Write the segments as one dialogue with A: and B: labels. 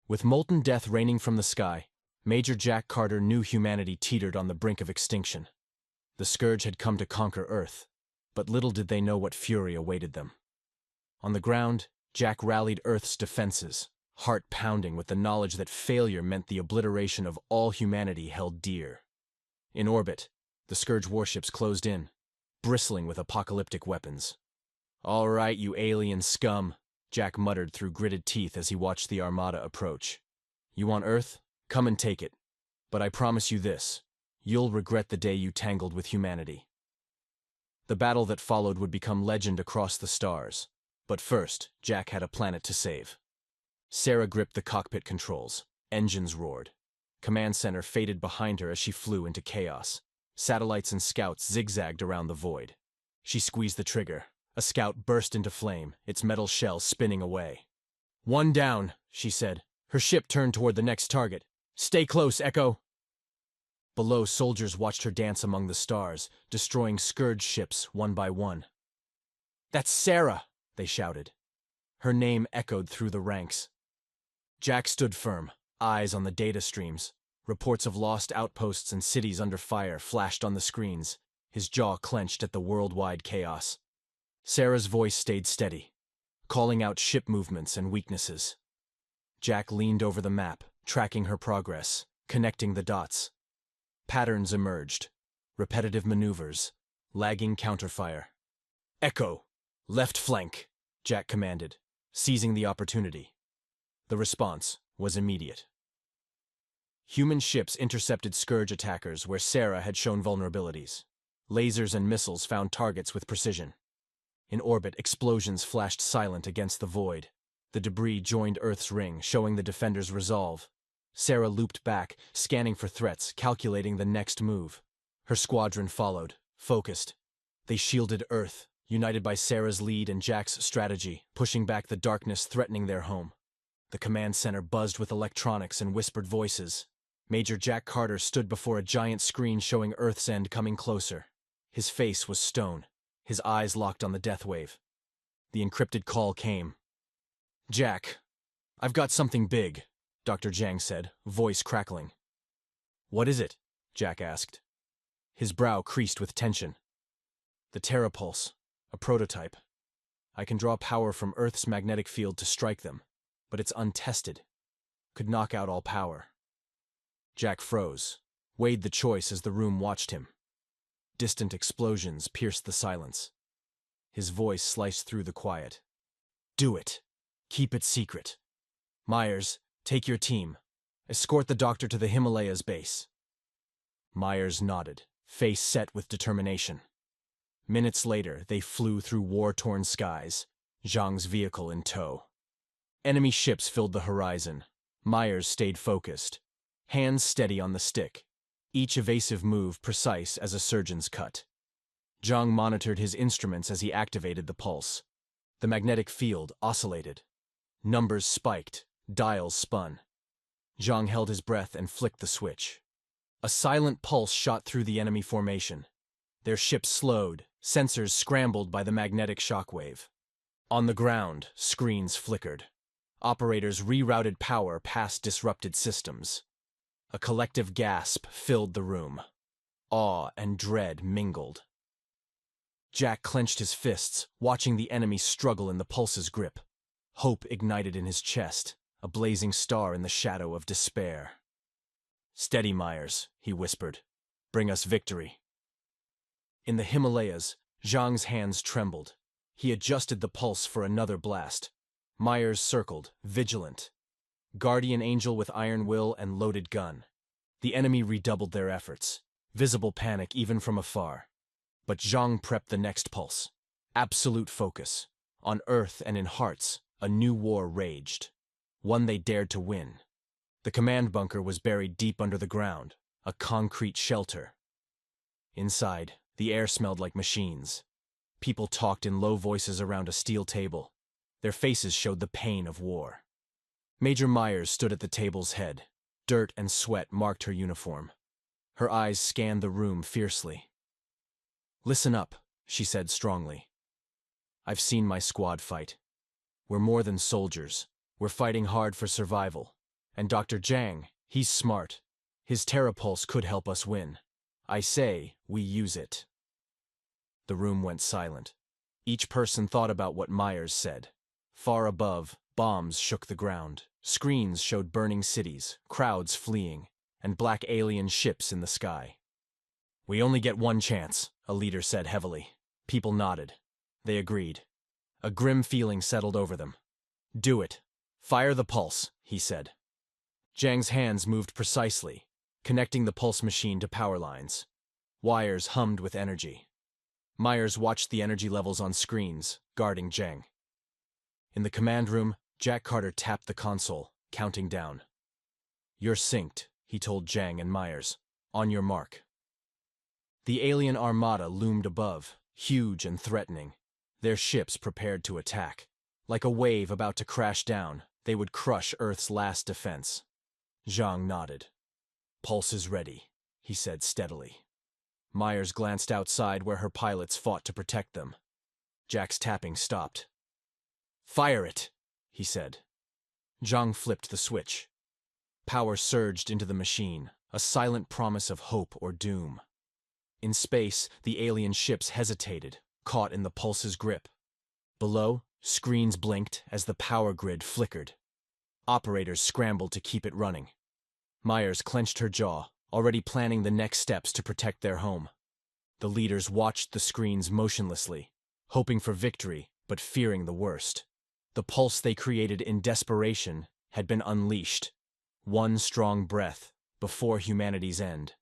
A: With molten death raining from the sky, Major Jack Carter knew humanity teetered on the brink of extinction. The Scourge had come to conquer Earth, but little did they know what fury awaited them. On the ground, Jack rallied Earth's defenses, heart pounding with the knowledge that failure meant the obliteration of all humanity held dear. In orbit, the Scourge warships closed in, bristling with apocalyptic weapons. "All right, you alien scum," Jack muttered through gritted teeth as he watched the armada approach. "You want Earth? Come and take it. But I promise you this, you'll regret the day you tangled with humanity." The battle that followed would become legend across the stars. But first, Jack had a planet to save. Sarah gripped the cockpit controls. Engines roared. Command center faded behind her as she flew into chaos. Satellites and scouts zigzagged around the void. She squeezed the trigger. A scout burst into flame, its metal shell spinning away. "One down," she said. Her ship turned toward the next target. "Stay close, Echo." Below, soldiers watched her dance among the stars, destroying Scourge ships one by one. "That's Sarah!" they shouted. Her name echoed through the ranks. Jack stood firm, eyes on the data streams. Reports of lost outposts and cities under fire flashed on the screens, his jaw clenched at the worldwide chaos. Sarah's voice stayed steady, calling out ship movements and weaknesses. Jack leaned over the map, tracking her progress, connecting the dots. Patterns emerged, repetitive maneuvers, lagging counterfire. "Echo! Left flank!" Jack commanded, seizing the opportunity. The response was immediate. Human ships intercepted Scourge attackers where Sarah had shown vulnerabilities. Lasers and missiles found targets with precision. In orbit, explosions flashed silent against the void. The debris joined Earth's ring, showing the defenders' resolve. Sarah looped back, scanning for threats, calculating the next move. Her squadron followed, focused. They shielded Earth, united by Sarah's lead and Jack's strategy, pushing back the darkness threatening their home. The command center buzzed with electronics and whispered voices. Major Jack Carter stood before a giant screen showing Earth's end coming closer. His face was stone, his eyes locked on the death wave. The encrypted call came. "Jack, I've got something big," Dr. Zhang said, voice crackling. "What is it?" Jack asked. His brow creased with tension. "The Terrapulse, a prototype. I can draw power from Earth's magnetic field to strike them, but it's untested. Could knock out all power." Jack froze, weighed the choice as the room watched him. Distant explosions pierced the silence. His voice sliced through the quiet. "Do it. Keep it secret. Myers, take your team. Escort the doctor to the Himalayas base." Myers nodded, face set with determination. Minutes later, they flew through war-torn skies, Zhang's vehicle in tow. Enemy ships filled the horizon. Myers stayed focused, hands steady on the stick, each evasive move precise as a surgeon's cut. Zhang monitored his instruments as he activated the pulse. The magnetic field oscillated. Numbers spiked, dials spun. Zhang held his breath and flicked the switch. A silent pulse shot through the enemy formation. Their ship slowed, sensors scrambled by the magnetic shockwave. On the ground, screens flickered. Operators rerouted power past disrupted systems. A collective gasp filled the room. Awe and dread mingled. Jack clenched his fists, watching the enemy struggle in the pulse's grip. Hope ignited in his chest, a blazing star in the shadow of despair. "Steady, Myers," he whispered. "Bring us victory." In the Himalayas, Zhang's hands trembled. He adjusted the pulse for another blast. Myers circled, vigilant. Guardian angel with iron will and loaded gun. The enemy redoubled their efforts. Visible panic even from afar. But Zhang prepped the next pulse. Absolute focus. On Earth and in hearts, a new war raged. One they dared to win. The command bunker was buried deep under the ground, a concrete shelter. Inside, the air smelled like machines. People talked in low voices around a steel table. Their faces showed the pain of war. Major Myers stood at the table's head. Dirt and sweat marked her uniform. Her eyes scanned the room fiercely. "Listen up," she said strongly. "I've seen my squad fight. We're more than soldiers. We're fighting hard for survival. And Dr. Jang, he's smart. His Terrapulse could help us win. I say, we use it." The room went silent. Each person thought about what Myers said. Far above, bombs shook the ground. Screens showed burning cities, crowds fleeing, and black alien ships in the sky. "We only get one chance," a leader said heavily. People nodded. They agreed. A grim feeling settled over them. "Do it. Fire the pulse," he said. Jang's hands moved precisely, connecting the pulse machine to power lines. Wires hummed with energy. Myers watched the energy levels on screens, guarding Jang. In the command room, Jack Carter tapped the console, counting down. "You're synced," he told Jang and Myers. "On your mark." The alien armada loomed above, huge and threatening, their ships prepared to attack. Like a wave about to crash down, they would crush Earth's last defense. Zhang nodded. "Pulse is ready," he said steadily. Myers glanced outside where her pilots fought to protect them. Jack's tapping stopped. "Fire it," he said. Zhang flipped the switch. Power surged into the machine, a silent promise of hope or doom. In space, the alien ships hesitated, caught in the pulse's grip. Below, screens blinked as the power grid flickered. Operators scrambled to keep it running. Myers clenched her jaw, already planning the next steps to protect their home. The leaders watched the screens motionlessly, hoping for victory, but fearing the worst. The pulse they created in desperation had been unleashed. One strong breath, before humanity's end.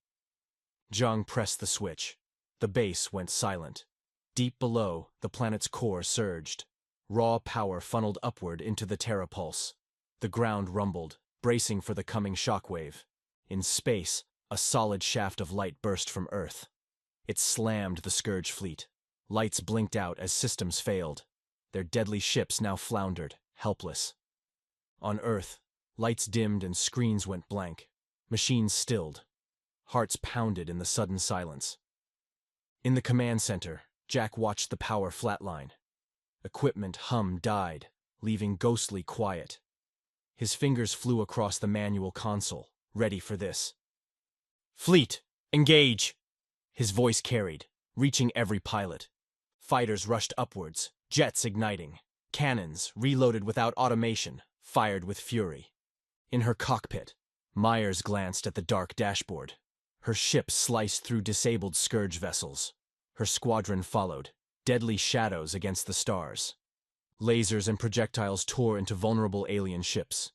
A: Zhang pressed the switch. The base went silent. Deep below, the planet's core surged. Raw power funneled upward into the Terrapulse. The ground rumbled, bracing for the coming shockwave. In space, a solid shaft of light burst from Earth. It slammed the Scourge fleet. Lights blinked out as systems failed. Their deadly ships now floundered, helpless. On Earth, lights dimmed and screens went blank. Machines stilled. Hearts pounded in the sudden silence. In the command center, Jack watched the power flatline. Equipment hum died, leaving ghostly quiet. His fingers flew across the manual console, ready for this. "Fleet, engage!" His voice carried, reaching every pilot. Fighters rushed upwards, jets igniting. Cannons, reloaded without automation, fired with fury. In her cockpit, Myers glanced at the dark dashboard. Her ship sliced through disabled Scourge vessels. Her squadron followed, deadly shadows against the stars. Lasers and projectiles tore into vulnerable alien ships.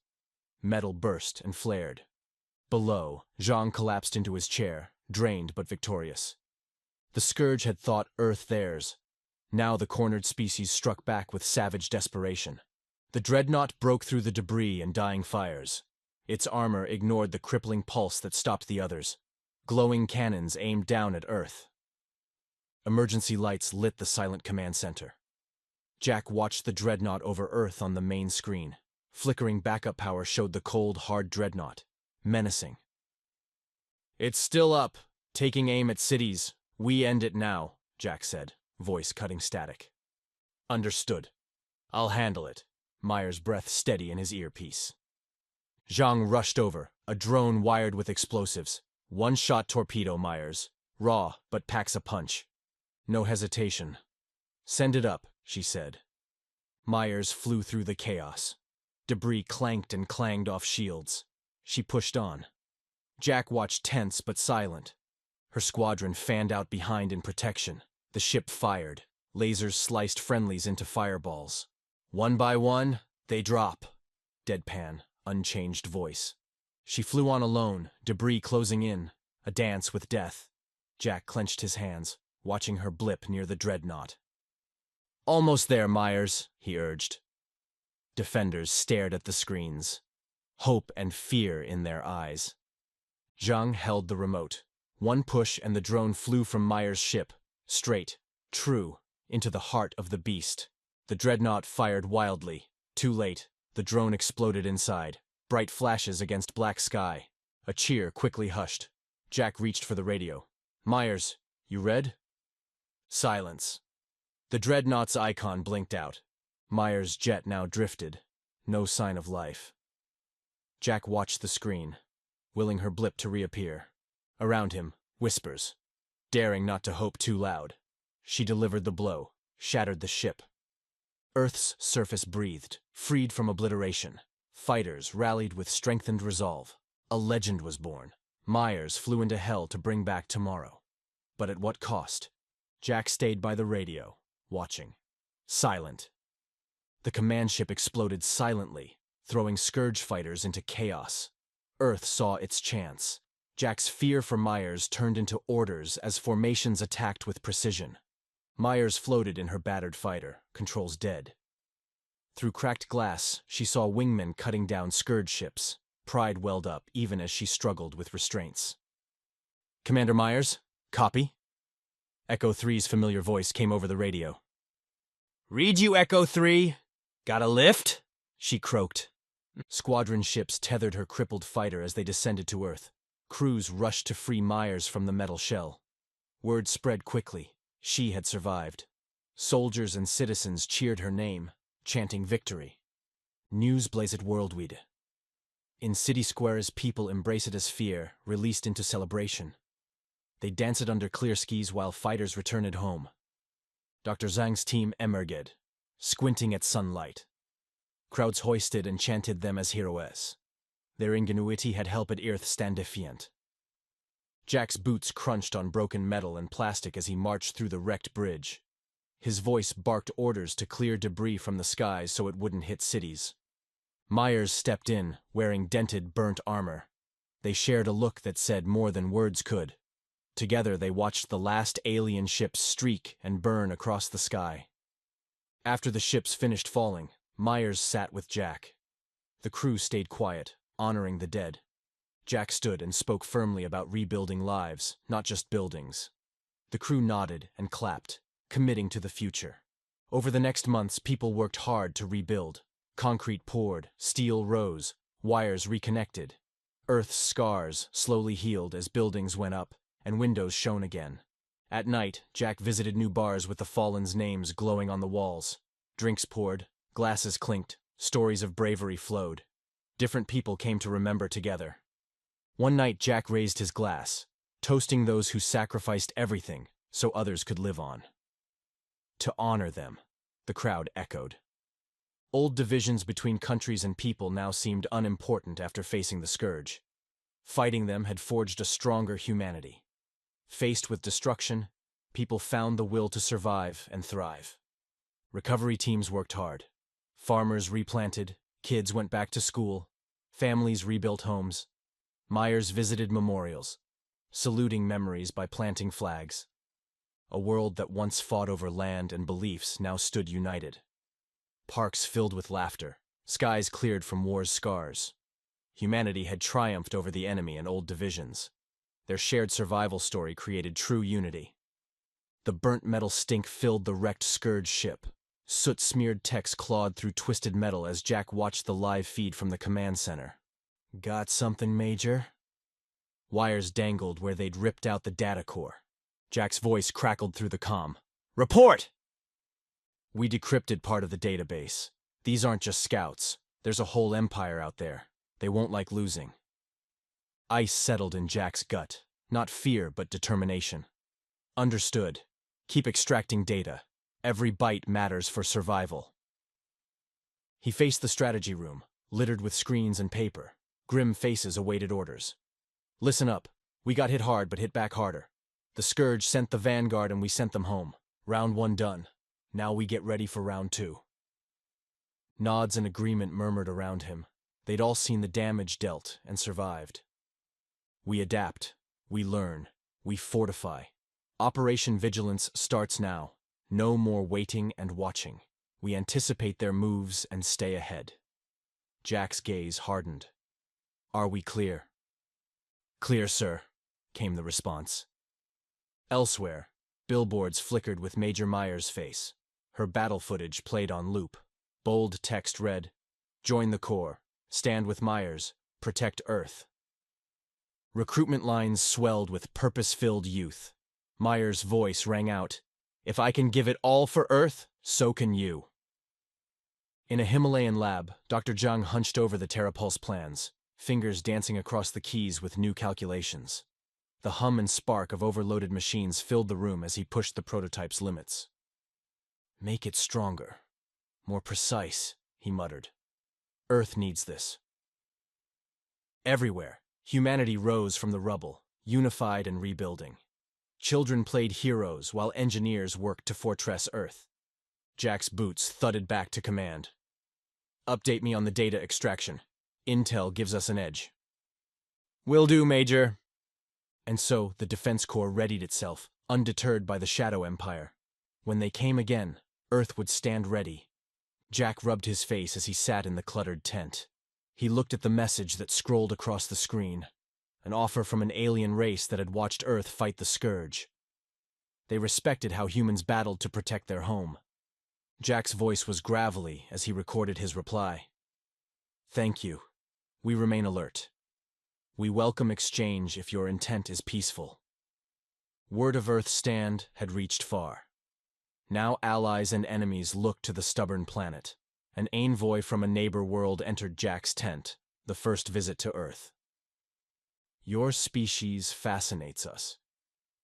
A: Metal burst and flared. Below, Zhang collapsed into his chair, drained but victorious. The Scourge had thought Earth theirs. Now the cornered species struck back with savage desperation. The dreadnought broke through the debris and dying fires. Its armor ignored the crippling pulse that stopped the others. Glowing cannons aimed down at Earth. Emergency lights lit the silent command center. Jack watched the dreadnought over Earth on the main screen. Flickering backup power showed the cold, hard dreadnought, menacing. "It's still up, taking aim at cities. We end it now," Jack said, voice cutting static. "Understood. I'll handle it," Myers' breath steady in his earpiece. Zhang rushed over, a drone wired with explosives. One-shot torpedo, Myers. Raw, but packs a punch. No hesitation. "Send it up," she said. Myers flew through the chaos. Debris clanked and clanged off shields. She pushed on. Jack watched tense but silent. Her squadron fanned out behind in protection. The ship fired. Lasers sliced friendlies into fireballs. One by one, they drop. Deadpan, unchanged voice. She flew on alone, debris closing in. A dance with death. Jack clenched his hands, watching her blip near the dreadnought. "Almost there, Myers," he urged. Defenders stared at the screens, hope and fear in their eyes. Zhang held the remote. One push and the drone flew from Myers' ship, straight, true, into the heart of the beast. The dreadnought fired wildly. Too late, the drone exploded inside. Bright flashes against black sky. A cheer quickly hushed. Jack reached for the radio. "Myers, you read?" Silence. The dreadnought's icon blinked out. Myers' jet now drifted. No sign of life. Jack watched the screen, willing her blip to reappear. Around him, whispers. Daring not to hope too loud, she delivered the blow, shattered the ship. Earth's surface breathed, freed from obliteration. Fighters rallied with strengthened resolve. A legend was born. Myers flew into hell to bring back tomorrow. But at what cost? Jack stayed by the radio, watching. Silent. The command ship exploded silently, throwing Scourge fighters into chaos. Earth saw its chance. Jack's fear for Myers turned into orders as formations attacked with precision. Myers floated in her battered fighter, controls dead. Through cracked glass, she saw wingmen cutting down Scourge ships. Pride welled up even as she struggled with restraints. Commander Myers, copy? Echo 3's familiar voice came over the radio. Read you, Echo 3. Got a lift? She croaked. Squadron ships tethered her crippled fighter as they descended to Earth. Crews rushed to free Myers from the metal shell. Word spread quickly. She had survived. Soldiers and citizens cheered her name, chanting victory. News blazed worldwide. In city squares, people embraced it as fear, released into celebration. They danced under clear skies while fighters returned home. Dr. Zhang's team emerged, squinting at sunlight. Crowds hoisted and chanted them as heroes. Their ingenuity had helped Earth stand defiant. Jack's boots crunched on broken metal and plastic as he marched through the wrecked bridge. His voice barked orders to clear debris from the skies so it wouldn't hit cities. Myers stepped in, wearing dented, burnt armor. They shared a look that said more than words could. Together they watched the last alien ships streak and burn across the sky. After the ships finished falling, Myers sat with Jack. The crew stayed quiet, honoring the dead. Jack stood and spoke firmly about rebuilding lives, not just buildings. The crew nodded and clapped, committing to the future. Over the next months, people worked hard to rebuild. Concrete poured, steel rose, wires reconnected. Earth's scars slowly healed as buildings went up and windows shone again. At night, Jack visited new bars with the fallen's names glowing on the walls. Drinks poured, glasses clinked, stories of bravery flowed. Different people came to remember together. One night, Jack raised his glass, toasting those who sacrificed everything so others could live on. To honor them, the crowd echoed. Old divisions between countries and people now seemed unimportant after facing the Scourge. Fighting them had forged a stronger humanity. Faced with destruction, people found the will to survive and thrive. Recovery teams worked hard. Farmers replanted, kids went back to school, families rebuilt homes. Myers visited memorials, saluting memories by planting flags. A world that once fought over land and beliefs now stood united. Parks filled with laughter, skies cleared from war's scars. Humanity had triumphed over the enemy and old divisions. Their shared survival story created true unity. The burnt metal stink filled the wrecked Scourge ship. Soot-smeared techs clawed through twisted metal as Jack watched the live feed from the command center. Got something, Major? Wires dangled where they'd ripped out the data core. Jack's voice crackled through the comm. Report! We decrypted part of the database. These aren't just scouts. There's a whole empire out there. They won't like losing. Ice settled in Jack's gut. Not fear, but determination. Understood. Keep extracting data. Every byte matters for survival. He faced the strategy room, littered with screens and paper. Grim faces awaited orders. Listen up. We got hit hard, but hit back harder. The Scourge sent the Vanguard and we sent them home. Round 1 done. Now we get ready for round 2. Nods and agreement murmured around him. They'd all seen the damage dealt and survived. We adapt. We learn. We fortify. Operation Vigilance starts now. No more waiting and watching. We anticipate their moves and stay ahead. Jack's gaze hardened. Are we clear? Clear, sir, came the response. Elsewhere, billboards flickered with Major Myers' face. Her battle footage played on loop. Bold text read, Join the Corps. Stand with Myers. Protect Earth. Recruitment lines swelled with purpose-filled youth. Myers' voice rang out, If I can give it all for Earth, so can you. In a Himalayan lab, Dr. Zhang hunched over the Terrapulse plans. fingers dancing across the keys with new calculations. The hum and spark of overloaded machines filled the room as he pushed the prototype's limits. "Make it stronger. More precise," he muttered. "Earth needs this." Everywhere, humanity rose from the rubble, unified and rebuilding. Children played heroes while engineers worked to fortress Earth. Jack's boots thudded back to command. "Update me on the data extraction. Intel gives us an edge." "Will do, Major." And so the Defense Corps readied itself, undeterred by the Shadow Empire. When they came again, Earth would stand ready. Jack rubbed his face as he sat in the cluttered tent. He looked at the message that scrolled across the screen, an offer from an alien race that had watched Earth fight the Scourge. They respected how humans battled to protect their home. Jack's voice was gravelly as he recorded his reply. "Thank you. We remain alert. We welcome exchange if your intent is peaceful." Word of Earth's stand had reached far. Now allies and enemies looked to the stubborn planet. An envoy from a neighbor world entered Jack's tent, the first visit to Earth. "Your species fascinates us.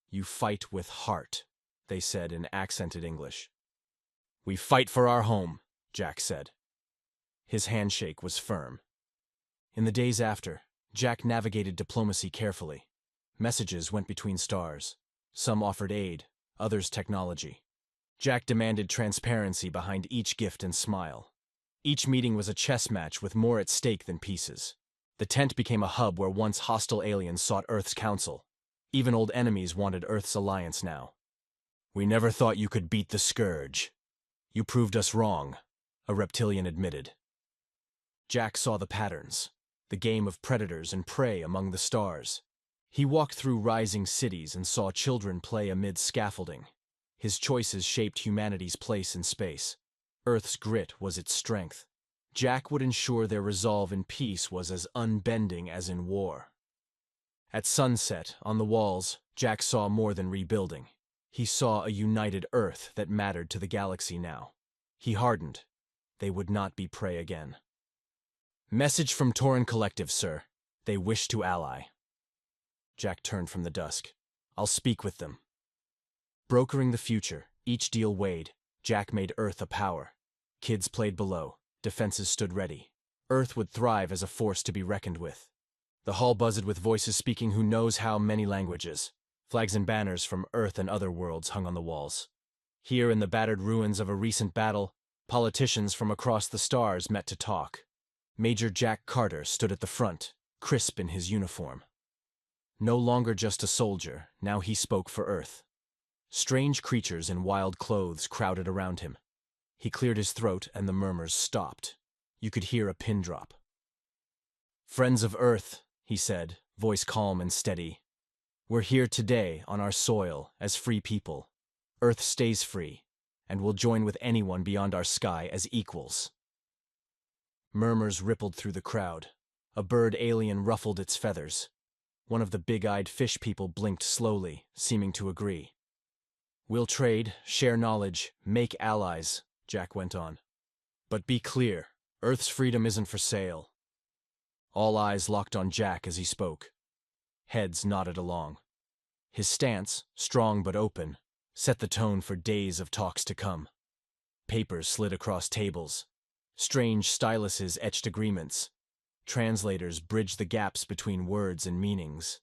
A: You fight with heart," they said in accented English. "We fight for our home," Jack said. His handshake was firm. In the days after, Jack navigated diplomacy carefully. Messages went between stars. Some offered aid, others technology. Jack demanded transparency behind each gift and smile. Each meeting was a chess match with more at stake than pieces. The tent became a hub where once hostile aliens sought Earth's counsel. Even old enemies wanted Earth's alliance now. "We never thought you could beat the Scourge. You proved us wrong," a reptilian admitted. Jack saw the patterns, the game of predators and prey among the stars. He walked through rising cities and saw children play amid scaffolding. His choices shaped humanity's place in space. Earth's grit was its strength. Jack would ensure their resolve in peace was as unbending as in war. At sunset, on the walls, Jack saw more than rebuilding. He saw a united Earth that mattered to the galaxy now. He hardened. They would not be prey again. "Message from Torin Collective, sir. They wish to ally." Jack turned from the dusk. "I'll speak with them." Brokering the future, each deal weighed. Jack made Earth a power. Kids played below. Defenses stood ready. Earth would thrive as a force to be reckoned with. The hall buzzed with voices speaking who knows how many languages. Flags and banners from Earth and other worlds hung on the walls. Here in the battered ruins of a recent battle, politicians from across the stars met to talk. Major Jack Carter stood at the front, crisp in his uniform. No longer just a soldier, now he spoke for Earth. Strange creatures in wild clothes crowded around him. He cleared his throat and the murmurs stopped. You could hear a pin drop. "Friends of Earth," he said, voice calm and steady. "We're here today on our soil as free people. Earth stays free, and will join with anyone beyond our sky as equals." Murmurs rippled through the crowd. A bird alien ruffled its feathers. One of the big-eyed fish people blinked slowly, seeming to agree. "We'll trade, share knowledge, make allies," Jack went on. "But be clear, Earth's freedom isn't for sale." All eyes locked on Jack as he spoke. Heads nodded along. His stance, strong but open, set the tone for days of talks to come. Papers slid across tables. Strange styluses etched agreements. Translators bridged the gaps between words and meanings.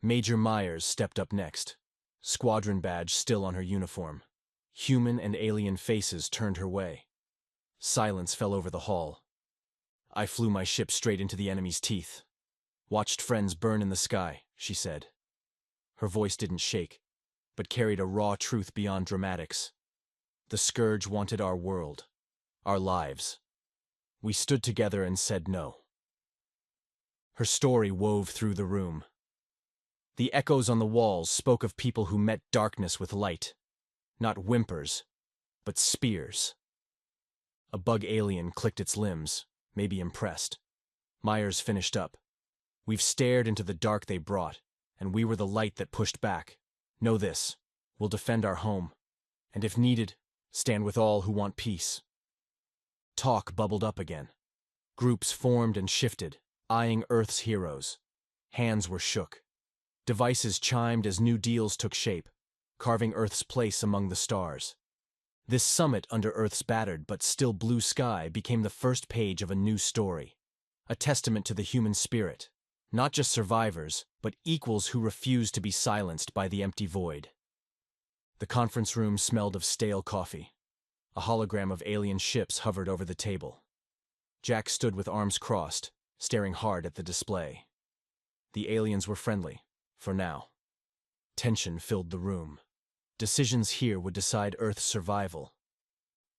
A: Major Myers stepped up next. Squadron badge still on her uniform. Human and alien faces turned her way. Silence fell over the hall. "I flew my ship straight into the enemy's teeth. Watched friends burn in the sky," she said. Her voice didn't shake, but carried a raw truth beyond dramatics. "The Scourge wanted our world, our lives. We stood together and said no." Her story wove through the room. The echoes on the walls spoke of people who met darkness with light. Not whimpers, but spears. A bug alien clicked its limbs, maybe impressed. Myers finished up. "We've stared into the dark they brought, and we were the light that pushed back. Know this, we'll defend our home, and if needed, stand with all who want peace." Talk bubbled up again. Groups formed and shifted, eyeing Earth's heroes. Hands were shook. Devices chimed as new deals took shape, carving Earth's place among the stars. This summit under Earth's battered but still blue sky became the first page of a new story, a testament to the human spirit, not just survivors, but equals who refused to be silenced by the empty void. The conference room smelled of stale coffee. A hologram of alien ships hovered over the table. Jack stood with arms crossed, staring hard at the display. The aliens were friendly, for now. Tension filled the room. Decisions here would decide Earth's survival.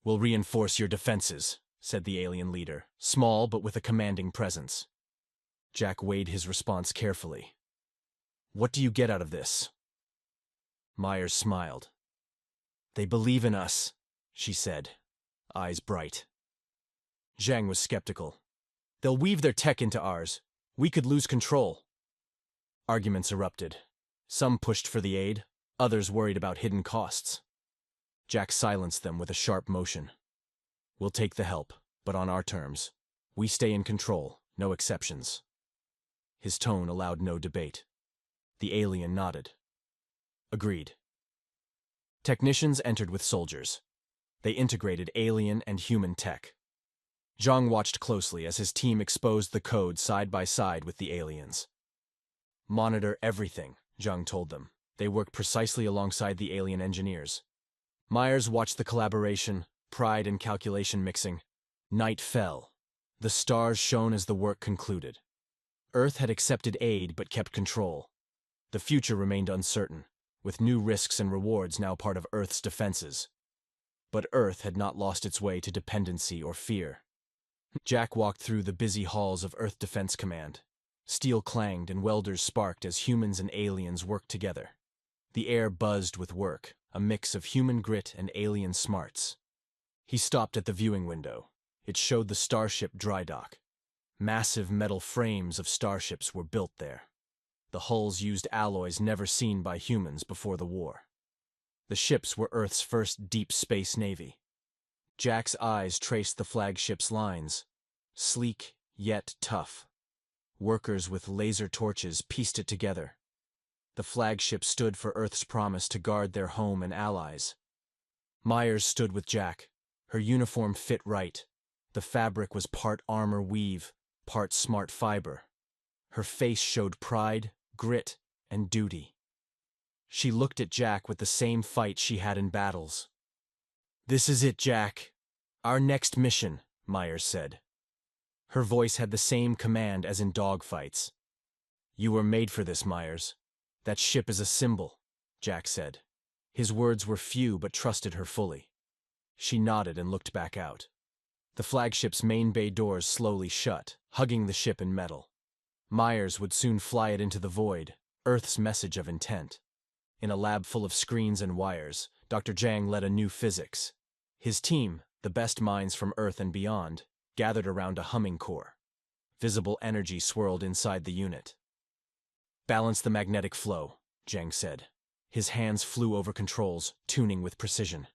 A: "We'll reinforce your defenses," said the alien leader, small but with a commanding presence. Jack weighed his response carefully. "What do you get out of this?" Myers smiled. "They believe in us," she said, eyes bright. Zhang was skeptical. "They'll weave their tech into ours. We could lose control." Arguments erupted. Some pushed for the aid, others worried about hidden costs. Jack silenced them with a sharp motion. "We'll take the help, but on our terms. We stay in control, no exceptions." His tone allowed no debate. The alien nodded. "Agreed." Technicians entered with soldiers. They integrated alien and human tech. Zhang watched closely as his team exposed the code side by side with the aliens. "Monitor everything," Zhang told them. They worked precisely alongside the alien engineers. Myers watched the collaboration, pride and calculation mixing. Night fell. The stars shone as the work concluded. Earth had accepted aid but kept control. The future remained uncertain, with new risks and rewards now part of Earth's defenses. But Earth had not lost its way to dependency or fear. Jack walked through the busy halls of Earth Defense Command. Steel clanged and welders sparked as humans and aliens worked together. The air buzzed with work, a mix of human grit and alien smarts. He stopped at the viewing window. It showed the starship dry dock. Massive metal frames of starships were built there. The hulls used alloys never seen by humans before the war. The ships were Earth's first deep space navy. Jack's eyes traced the flagship's lines, sleek yet tough. Workers with laser torches pieced it together. The flagship stood for Earth's promise to guard their home and allies. Myers stood with Jack. Her uniform fit right. The fabric was part armor weave, part smart fiber. Her face showed pride, grit, and duty. She looked at Jack with the same fight she had in battles. "This is it, Jack. Our next mission," Myers said. Her voice had the same command as in dogfights. "You were made for this, Myers. That ship is a symbol," Jack said. His words were few but trusted her fully. She nodded and looked back out. The flagship's main bay doors slowly shut, hugging the ship in metal. Myers would soon fly it into the void, Earth's message of intent. In a lab full of screens and wires, Dr. Zhang led a new physics. His team, the best minds from Earth and beyond, gathered around a humming core. Visible energy swirled inside the unit. "Balance the magnetic flow," Zhang said. His hands flew over controls, tuning with precision.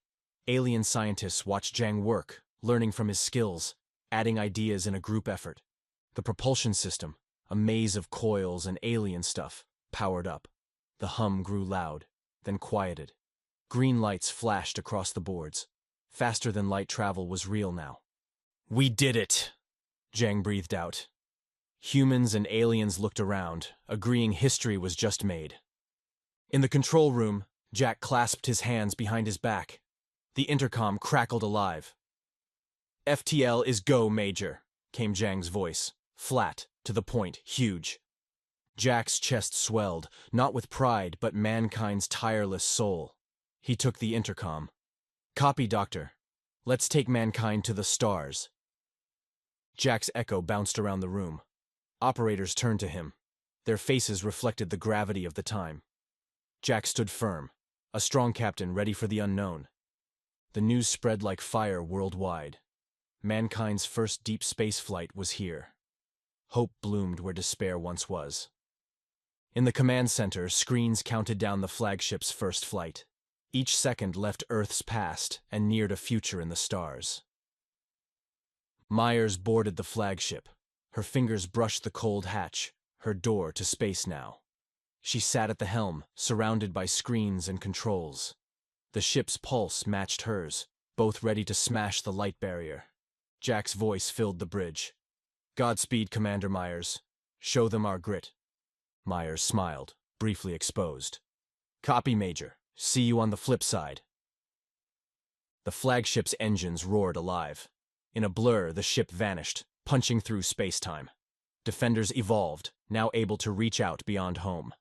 A: Alien scientists watched Zhang work, learning from his skills, adding ideas in a group effort. The propulsion system, a maze of coils and alien stuff, powered up. The hum grew loud, then quieted. Green lights flashed across the boards. Faster than light travel was real now. "We did it!" Zhang breathed out. Humans and aliens looked around, agreeing history was just made. In the control room, Jack clasped his hands behind his back. The intercom crackled alive. "FTL is go, Major," came Zhang's voice, flat, to the point, huge. Jack's chest swelled, not with pride, but mankind's tireless soul. He took the intercom. "Copy, Doctor. Let's take mankind to the stars." Jack's echo bounced around the room. Operators turned to him. Their faces reflected the gravity of the time. Jack stood firm, a strong captain ready for the unknown. The news spread like fire worldwide. Mankind's first deep space flight was here. Hope bloomed where despair once was. In the command center, screens counted down the flagship's first flight. Each second left Earth's past and neared a future in the stars. Myers boarded the flagship. Her fingers brushed the cold hatch, her door to space now. She sat at the helm, surrounded by screens and controls. The ship's pulse matched hers, both ready to smash the light barrier. Jack's voice filled the bridge. "Godspeed, Commander Myers. Show them our grit." Myers smiled, briefly exposed. "Copy, Major. See you on the flip side." The flagship's engines roared alive. In a blur, the ship vanished, punching through space-time. Defenders evolved, now able to reach out beyond home.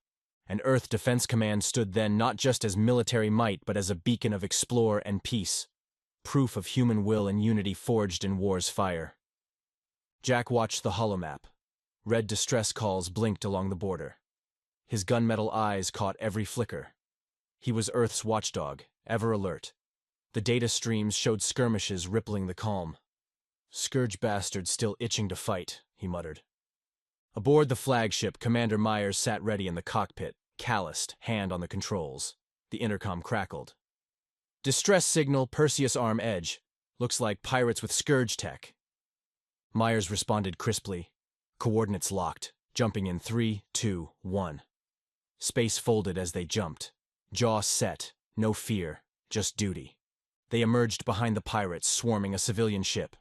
A: And Earth Defense Command stood then not just as military might, but as a beacon of explore and peace. Proof of human will and unity forged in war's fire. Jack watched the holomap. Red distress calls blinked along the border. His gunmetal eyes caught every flicker. He was Earth's watchdog, ever alert. The data streams showed skirmishes rippling the calm. "Scourge bastards still itching to fight," he muttered. Aboard the flagship, Commander Myers sat ready in the cockpit, calloused, hand on the controls. The intercom crackled. "Distress signal, Perseus Arm Edge. Looks like pirates with Scourge tech." Myers responded crisply. Coordinates locked, jumping in 3, 2, 1. Space folded as they jumped. Jaw set, no fear, just duty. They emerged behind the pirates, swarming a civilian ship.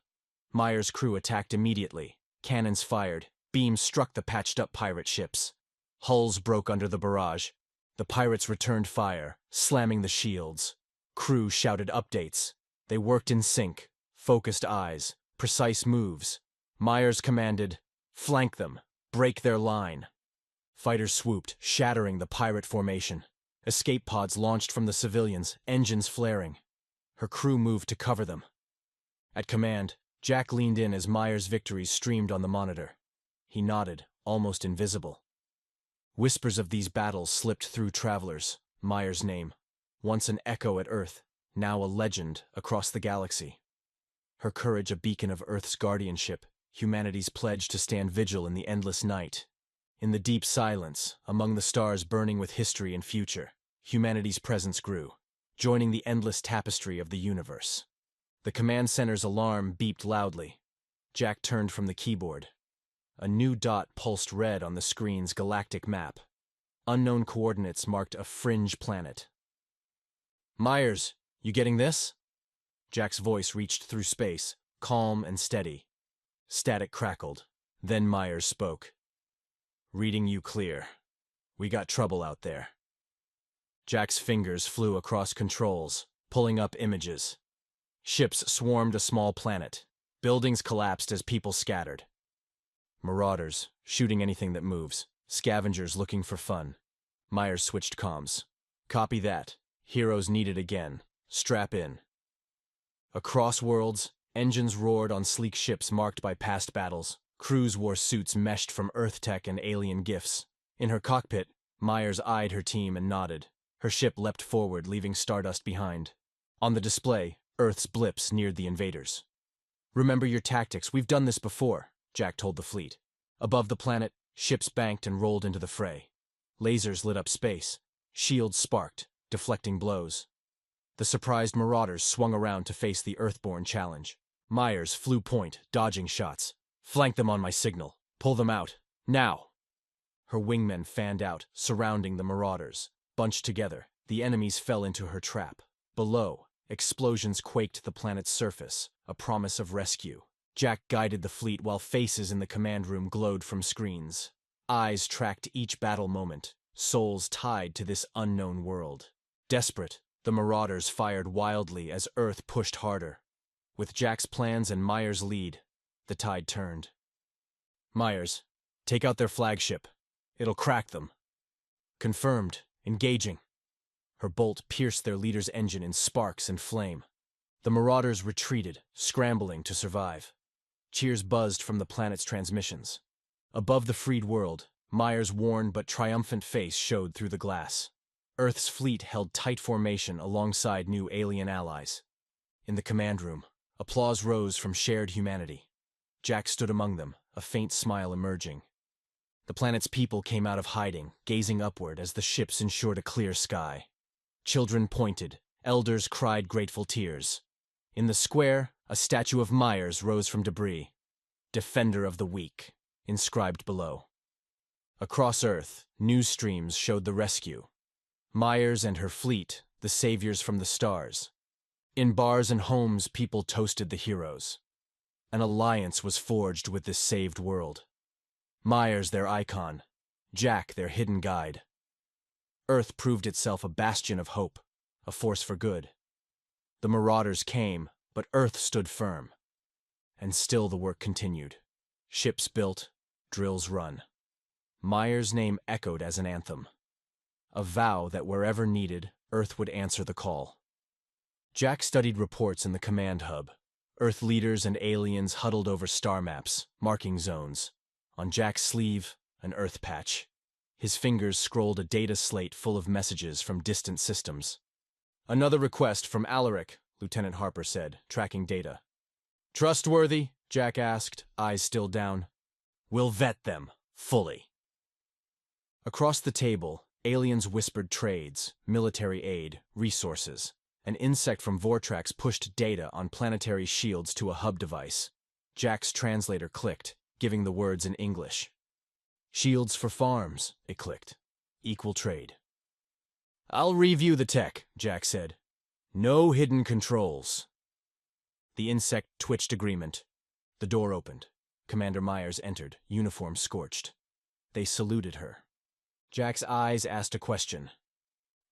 A: Myers' crew attacked immediately. Cannons fired. Beams struck the patched-up pirate ships. Hulls broke under the barrage. The pirates returned fire, slamming the shields. Crew shouted updates. They worked in sync, focused eyes, precise moves. Myers commanded, "Flank them, break their line." Fighters swooped, shattering the pirate formation. Escape pods launched from the civilians, engines flaring. Her crew moved to cover them. At command, Jack leaned in as Myers' victories streamed on the monitor. He nodded, almost invisible. Whispers of these battles slipped through travelers. Myers' name, once an echo at Earth, now a legend across the galaxy. Her courage a beacon of Earth's guardianship, humanity's pledge to stand vigil in the endless night. In the deep silence, among the stars burning with history and future, humanity's presence grew, joining the endless tapestry of the universe. The command center's alarm beeped loudly. Jack turned from the keyboard. A new dot pulsed red on the screen's galactic map. Unknown coordinates marked a fringe planet. "Myers, you getting this?" Jack's voice reached through space, calm and steady. Static crackled. Then Myers spoke. "Reading you clear. We got trouble out there." Jack's fingers flew across controls, pulling up images. Ships swarmed a small planet. Buildings collapsed as people scattered. Marauders, shooting anything that moves. Scavengers looking for fun. Myers switched comms. "Copy that. Heroes needed again. Strap in." Across worlds, engines roared on sleek ships marked by past battles. Crews wore suits meshed from Earth tech and alien gifts. In her cockpit, Myers eyed her team and nodded. Her ship leapt forward, leaving stardust behind. On the display, Earth's blips neared the invaders. "Remember your tactics. We've done this before," Jack told the fleet. Above the planet, ships banked and rolled into the fray. Lasers lit up space. Shields sparked, deflecting blows. The surprised marauders swung around to face the Earthborn challenge. Myers flew point, dodging shots. "Flank them on my signal. Pull them out. Now!" Her wingmen fanned out, surrounding the marauders. Bunched together, the enemies fell into her trap. Below, explosions quaked the planet's surface, a promise of rescue. Jack guided the fleet while faces in the command room glowed from screens. Eyes tracked each battle moment, souls tied to this unknown world. Desperate, the marauders fired wildly as Earth pushed harder. With Jack's plans and Myers' lead, the tide turned. "Myers, take out their flagship. It'll crack them." "Confirmed. Engaging." Her bolt pierced their leader's engine in sparks and flame. The marauders retreated, scrambling to survive. Cheers buzzed from the planet's transmissions. Above the freed world, Myers' worn but triumphant face showed through the glass. Earth's fleet held tight formation alongside new alien allies. In the command room, applause rose from shared humanity. Jack stood among them, a faint smile emerging. The planet's people came out of hiding, gazing upward as the ships ensured a clear sky. Children pointed, elders cried grateful tears. In the square, a statue of Myers rose from debris. Defender of the weak. inscribed below. Across Earth, news streams showed the rescue. Myers and her fleet, the saviors from the stars. In bars and homes, people toasted the heroes. An alliance was forged with this saved world. Myers, their icon. Jack, their hidden guide. Earth proved itself a bastion of hope, a force for good. The marauders came, but Earth stood firm. And still the work continued. Ships built, drills run. Myers' name echoed as an anthem. A vow that wherever needed, Earth would answer the call. Jack studied reports in the command hub. Earth leaders and aliens huddled over star maps, marking zones. On Jack's sleeve, an Earth patch. His fingers scrolled a data slate full of messages from distant systems. "Another request from Alaric," Lieutenant Harper said, tracking data. "Trustworthy?" Jack asked, eyes still down. "We'll vet them, fully." Across the table, aliens whispered trades, military aid, resources. An insect from Vortrax pushed data on planetary shields to a hub device. Jack's translator clicked, giving the words in English. "Shields for farms," it clicked. "Equal trade." "I'll review the tech," Jack said. "No hidden controls." The insect twitched agreement. The door opened. Commander Myers entered, uniform scorched. They saluted her. Jack's eyes asked a question.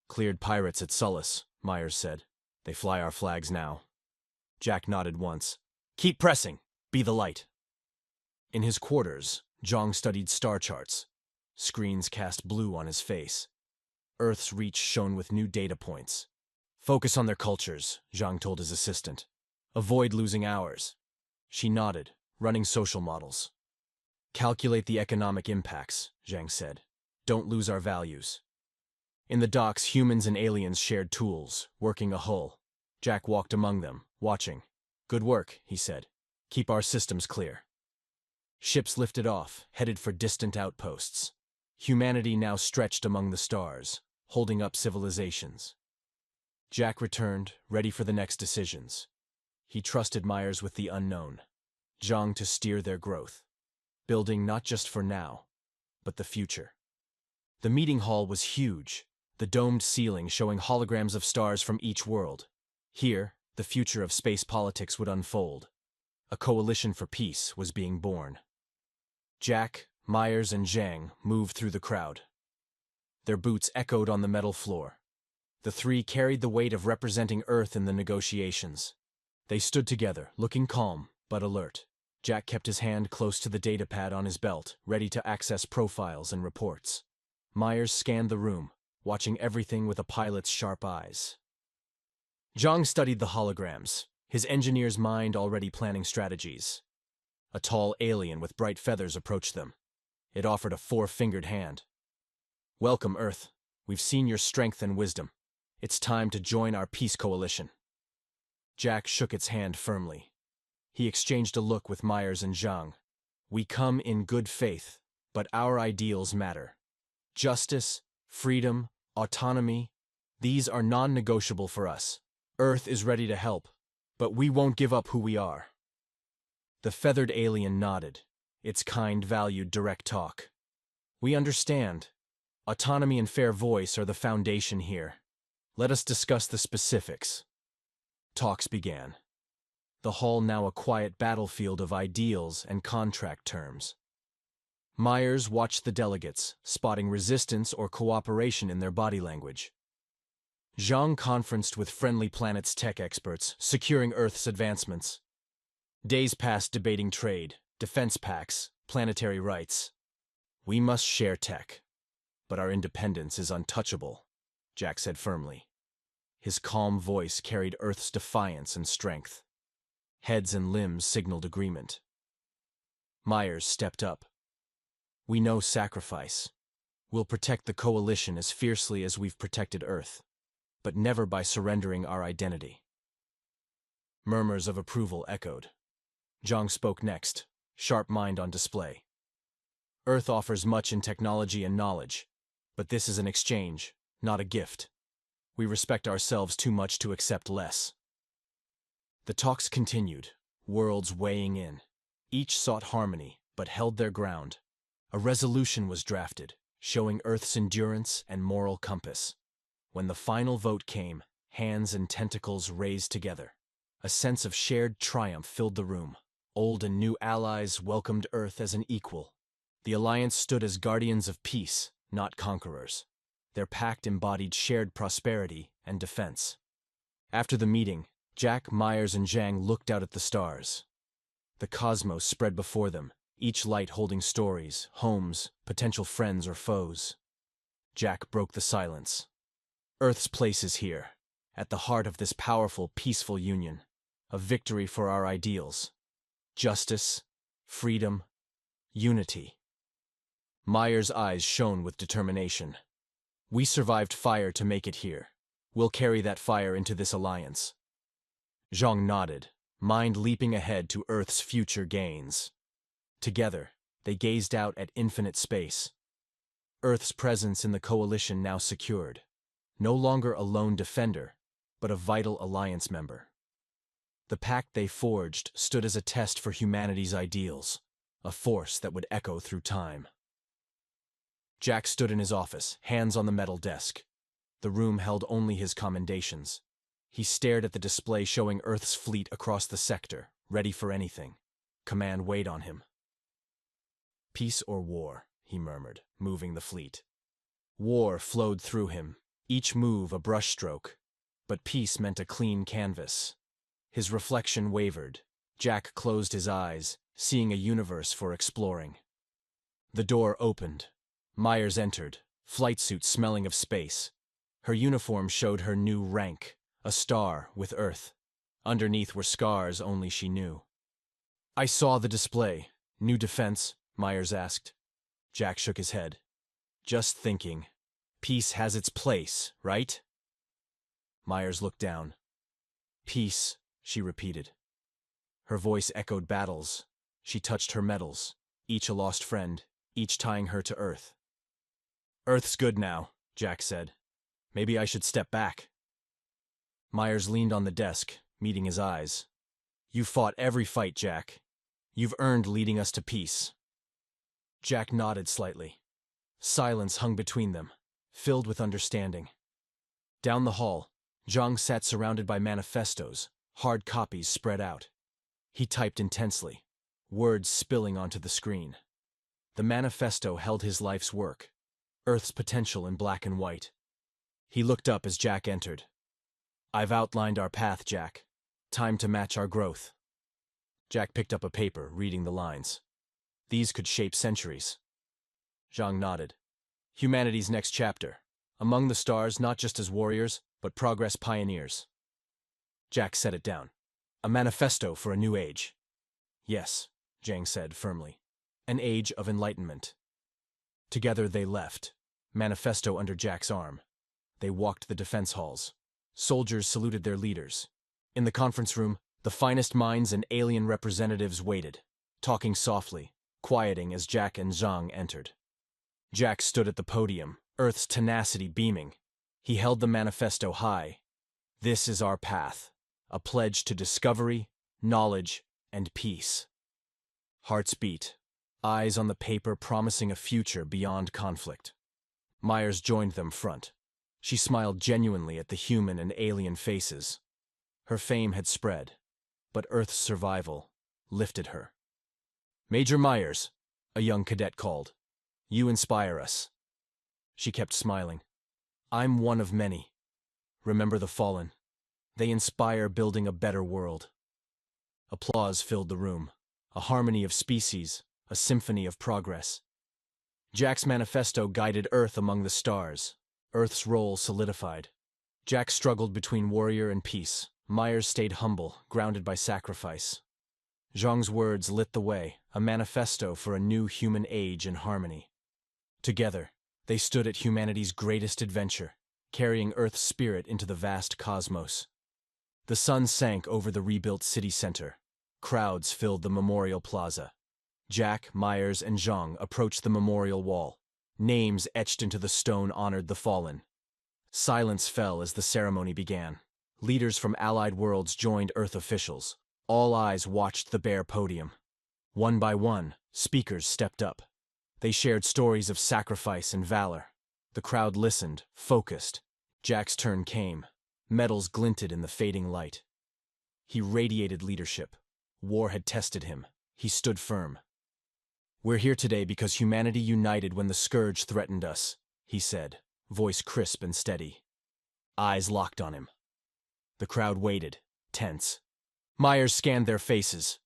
A: "Cleared pirates at Sullus," Myers said. "They fly our flags now." Jack nodded once. "Keep pressing. Be the light." In his quarters, Zhang studied star charts. Screens cast blue on his face. Earth's reach shone with new data points. "Focus on their cultures," Zhang told his assistant. "Avoid losing hours." She nodded, running social models. "Calculate the economic impacts," Zhang said. "Don't lose our values." In the docks, humans and aliens shared tools, working a hull. Jack walked among them, watching. "Good work," he said. "Keep our systems clear." Ships lifted off, headed for distant outposts. Humanity now stretched among the stars, holding up civilizations. Jack returned, ready for the next decisions. He trusted Myers with the unknown. Zhang to steer their growth, building not just for now, but the future. The meeting hall was huge, the domed ceiling showing holograms of stars from each world. Here, the future of space politics would unfold. A coalition for peace was being born. Jack, Myers, and Zhang moved through the crowd. Their boots echoed on the metal floor. The three carried the weight of representing Earth in the negotiations. They stood together, looking calm, but alert. Jack kept his hand close to the datapad on his belt, ready to access profiles and reports. Myers scanned the room, watching everything with a pilot's sharp eyes. Zhang studied the holograms, his engineer's mind already planning strategies. A tall alien with bright feathers approached them. It offered a four-fingered hand. "Welcome, Earth. We've seen your strength and wisdom. It's time to join our peace coalition." Jack shook its hand firmly. He exchanged a look with Myers and Zhang. "We come in good faith, but our ideals matter. Justice, freedom, autonomy, these are non-negotiable for us. Earth is ready to help, but we won't give up who we are." The feathered alien nodded. Its kind valued direct talk. "We understand. Autonomy and fair voice are the foundation here. Let us discuss the specifics." Talks began. The hall now a quiet battlefield of ideals and contract terms. Myers watched the delegates, spotting resistance or cooperation in their body language. Zhang conferenced with Friendly Planet's tech experts, securing Earth's advancements. Days passed debating trade, defense pacts, planetary rights. "We must share tech, but our independence is untouchable," Jack said firmly. His calm voice carried Earth's defiance and strength. Heads and limbs signaled agreement. Myers stepped up. "We know sacrifice. We'll protect the coalition as fiercely as we've protected Earth, but never by surrendering our identity." Murmurs of approval echoed. Zhang spoke next, sharp mind on display. "Earth offers much in technology and knowledge, but this is an exchange, not a gift. We respect ourselves too much to accept less." The talks continued, worlds weighing in. Each sought harmony, but held their ground. A resolution was drafted, showing Earth's endurance and moral compass. When the final vote came, hands and tentacles raised together. A sense of shared triumph filled the room. Old and new allies welcomed Earth as an equal. The Alliance stood as guardians of peace, not conquerors. Their pact embodied shared prosperity and defense. After the meeting, Jack, Myers, and Zhang looked out at the stars. The cosmos spread before them, each light holding stories, homes, potential friends or foes. Jack broke the silence. Earth's place is here, at the heart of this powerful, peaceful union. A victory for our ideals. Justice, freedom, unity. Myers' eyes shone with determination. We survived fire to make it here. We'll carry that fire into this alliance. Zhang nodded, mind leaping ahead to Earth's future gains. Together, they gazed out at infinite space. Earth's presence in the coalition now secured. No longer a lone defender, but a vital alliance member. The pact they forged stood as a test for humanity's ideals, a force that would echo through time. Jack stood in his office, hands on the metal desk. The room held only his commendations. He stared at the display showing Earth's fleet across the sector, ready for anything. Command weighed on him. Peace or war, he murmured, moving the fleet. War flowed through him, each move a brushstroke, but peace meant a clean canvas. His reflection wavered. Jack closed his eyes, seeing a universe for exploring. The door opened. Myers entered, flight suit smelling of space. Her uniform showed her new rank, a star with Earth. Underneath were scars only she knew. I saw the display. New defense? Myers asked. Jack shook his head. Just thinking. Peace has its place, right? Myers looked down. Peace, she repeated. Her voice echoed battles. She touched her medals, each a lost friend, each tying her to Earth. Earth's good now, Jack said. Maybe I should step back. Myers leaned on the desk, meeting his eyes. You fought every fight, Jack. You've earned leading us to peace. Jack nodded slightly. Silence hung between them, filled with understanding. Down the hall, Zhang sat surrounded by manifestos, hard copies spread out. He typed intensely, words spilling onto the screen. The manifesto held his life's work, Earth's potential in black and white. He looked up as Jack entered. I've outlined our path, Jack. Time to match our growth. Jack picked up a paper, reading the lines. These could shape centuries. Zhang nodded. Humanity's next chapter. Among the stars, not just as warriors, but progress pioneers. Jack set it down. A manifesto for a new age. Yes, Zhang said firmly. An age of enlightenment. Together they left, manifesto under Jack's arm. They walked the defense halls. Soldiers saluted their leaders. In the conference room, the finest minds and alien representatives waited, talking softly, quieting as Jack and Zhang entered. Jack stood at the podium, Earth's tenacity beaming. He held the manifesto high. This is our path, a pledge to discovery, knowledge, and peace. Hearts beat, eyes on the paper promising a future beyond conflict. Myers joined them front. She smiled genuinely at the human and alien faces. Her fame had spread, but Earth's survival lifted her. Major Myers, a young cadet called. You inspire us. She kept smiling. I'm one of many. Remember the fallen. They inspire building a better world. Applause filled the room. A harmony of species, a symphony of progress. Jack's manifesto guided Earth among the stars. Earth's role solidified. Jack struggled between warrior and peace. Myers stayed humble, grounded by sacrifice. Zhang's words lit the way, a manifesto for a new human age in harmony. Together, they stood at humanity's greatest adventure, carrying Earth's spirit into the vast cosmos. The sun sank over the rebuilt city center. Crowds filled the memorial plaza. Jack, Myers, and Zhang approached the memorial wall. Names etched into the stone honored the fallen. Silence fell as the ceremony began. Leaders from allied worlds joined Earth officials. All eyes watched the bare podium. One by one, speakers stepped up. They shared stories of sacrifice and valor. The crowd listened, focused. Jack's turn came. Medals glinted in the fading light. He radiated leadership. War had tested him. He stood firm. "We're here today because humanity united when the scourge threatened us," he said, voice crisp and steady. Eyes locked on him. The crowd waited, tense. Myers scanned their faces.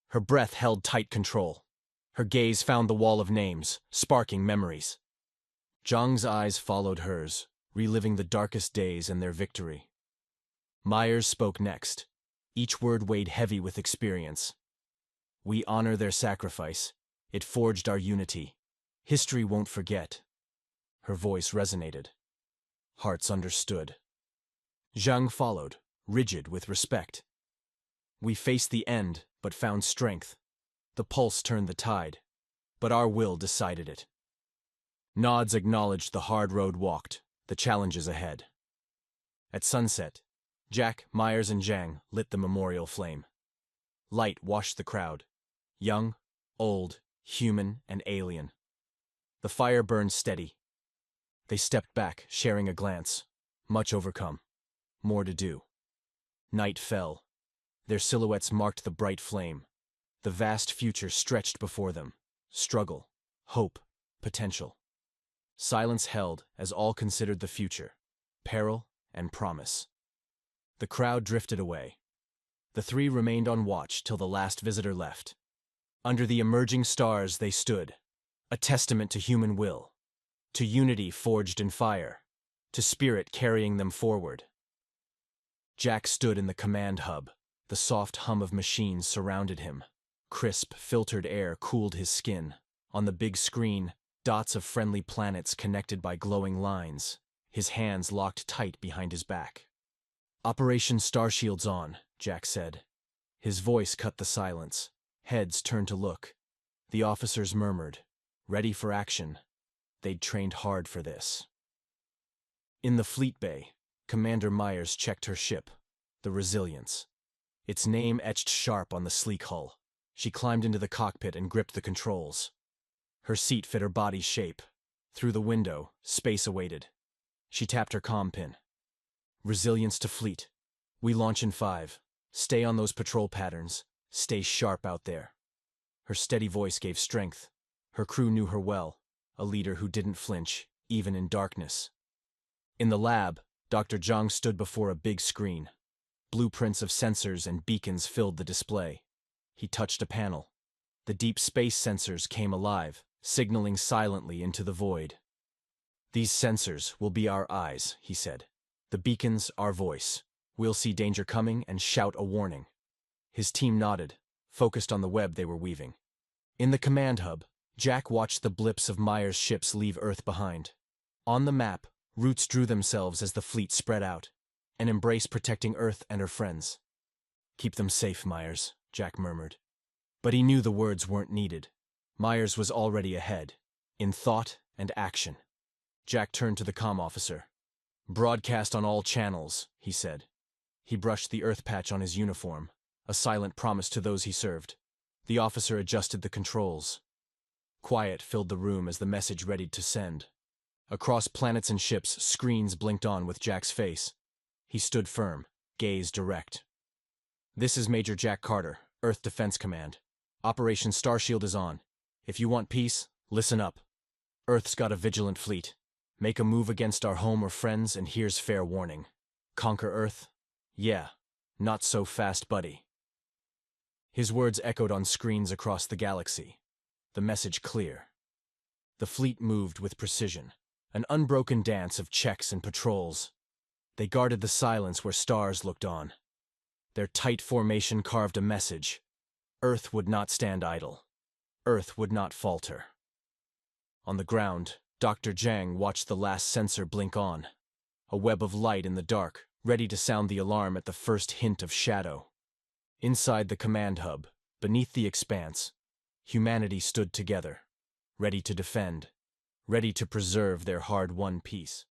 A: Her breath held tight control. Her gaze found the wall of names, sparking memories. Zhang's eyes followed hers, reliving the darkest days and their victory. Myers spoke next. Each word weighed heavy with experience. "We honor their sacrifice. It forged our unity. History won't forget." Her voice resonated. Hearts understood. Zhang followed, rigid with respect. "We faced the end, but found strength. The pulse turned the tide, but our will decided it." Nods acknowledged the hard road walked, the challenges ahead. At sunset, Jack, Myers, and Zhang lit the memorial flame. Light washed the crowd. Young, old, human, and alien. The fire burned steady. They stepped back, sharing a glance. Much overcome. More to do. Night fell. Their silhouettes marked the bright flame. The vast future stretched before them. Struggle, hope, potential. Silence held as all considered the future. Peril and promise. The crowd drifted away. The three remained on watch till the last visitor left. Under the emerging stars they stood, a testament to human will, to unity forged in fire, to spirit carrying them forward. Jack stood in the command hub. The soft hum of machines surrounded him. Crisp, filtered air cooled his skin. On the big screen, dots of friendly planets connected by glowing lines. His hands locked tight behind his back. "Operation Starshield's on," Jack said. His voice cut the silence. Heads turned to look. The officers murmured, ready for action. They'd trained hard for this. In the fleet bay, Commander Myers checked her ship, the Resilience. Its name etched sharp on the sleek hull. She climbed into the cockpit and gripped the controls. Her seat fit her body's shape. Through the window, space awaited. She tapped her comm pin. "Resilience to fleet. We launch in 5. Stay on those patrol patterns. Stay sharp out there." Her steady voice gave strength. Her crew knew her well, a leader who didn't flinch, even in darkness. In the lab, Dr. Zhang stood before a big screen. Blueprints of sensors and beacons filled the display. He touched a panel. The deep space sensors came alive, signaling silently into the void. "These sensors will be our eyes," he said. "The beacons, our voice. We'll see danger coming and shout a warning." His team nodded, focused on the web they were weaving. In the command hub, Jack watched the blips of Myers' ships leave Earth behind. On the map, routes drew themselves as the fleet spread out, an embrace protecting Earth and her friends. "Keep them safe, Myers," Jack murmured. But he knew the words weren't needed. Myers was already ahead, in thought and action. Jack turned to the comm officer. "Broadcast on all channels," he said. He brushed the Earth patch on his uniform, a silent promise to those he served. The officer adjusted the controls. Quiet filled the room as the message readied to send. Across planets and ships, screens blinked on with Jack's face. He stood firm, gaze direct. "This is Major Jack Carter, Earth Defense Command. Operation Starshield is on. If you want peace, listen up. Earth's got a vigilant fleet. Make a move against our home or friends, and here's fair warning. Conquer Earth? Yeah, not so fast, buddy." His words echoed on screens across the galaxy. The message clear. The fleet moved with precision, an unbroken dance of checks and patrols. They guarded the silence where stars looked on. Their tight formation carved a message. Earth would not stand idle. Earth would not falter. On the ground, Dr. Zhang watched the last sensor blink on. A web of light in the dark, ready to sound the alarm at the first hint of shadow. Inside the command hub, beneath the expanse, humanity stood together, ready to defend, ready to preserve their hard-won peace.